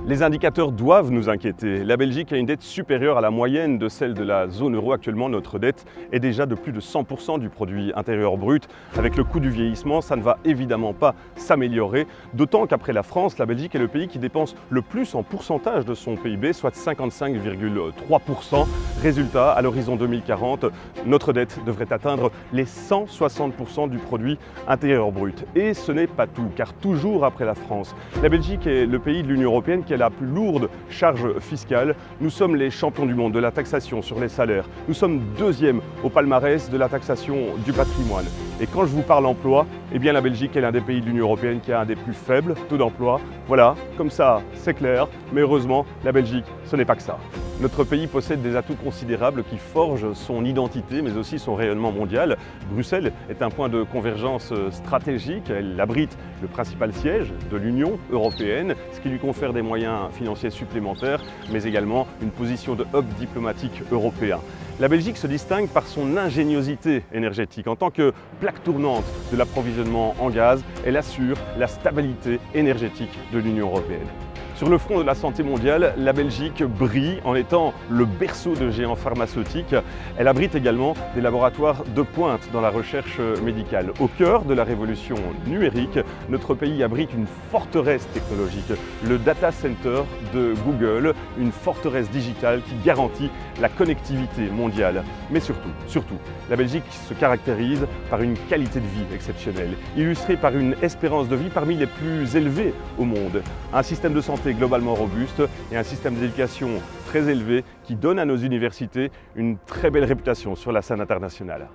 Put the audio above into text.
Les indicateurs doivent nous inquiéter. La Belgique a une dette supérieure à la moyenne de celle de la zone euro. Actuellement, notre dette est déjà de plus de 100% du produit intérieur brut. Avec le coût du vieillissement, ça ne va évidemment pas s'améliorer. D'autant qu'après la France, la Belgique est le pays qui dépense le plus en pourcentage de son PIB, soit 55,3%. Résultat, à l'horizon 2040, notre dette devrait atteindre les 160% du produit intérieur brut. Et ce n'est pas tout, car toujours après la France, la Belgique est le pays de l'Union européenne qui a la plus lourde charge fiscale. Nous sommes les champions du monde de la taxation sur les salaires. Nous sommes deuxième au palmarès de la taxation du patrimoine. Et quand je vous parle emploi, eh bien la Belgique est l'un des pays de l'Union européenne qui a un des plus faibles taux d'emploi. Voilà, comme ça, c'est clair. Mais heureusement, la Belgique, ce n'est pas que ça. Notre pays possède des atouts considérables qui forgent son identité, mais aussi son rayonnement mondial. Bruxelles est un point de convergence stratégique. Elle abrite le principal siège de l'Union européenne, ce qui lui confère des moyens financiers supplémentaires, mais également une position de hub diplomatique européen. La Belgique se distingue par son ingéniosité énergétique. En tant que plaque tournante de l'approvisionnement en gaz, elle assure la stabilité énergétique de l'Union européenne. Sur le front de la santé mondiale, la Belgique brille en étant le berceau de géants pharmaceutiques. Elle abrite également des laboratoires de pointe dans la recherche médicale. Au cœur de la révolution numérique, notre pays abrite une forteresse technologique, le data center de Google, une forteresse digitale qui garantit la connectivité mondiale. Mais surtout, la Belgique se caractérise par une qualité de vie exceptionnelle, illustrée par une espérance de vie parmi les plus élevées au monde, un système de santé globalement robuste et un système d'éducation très élevé qui donne à nos universités une très belle réputation sur la scène internationale.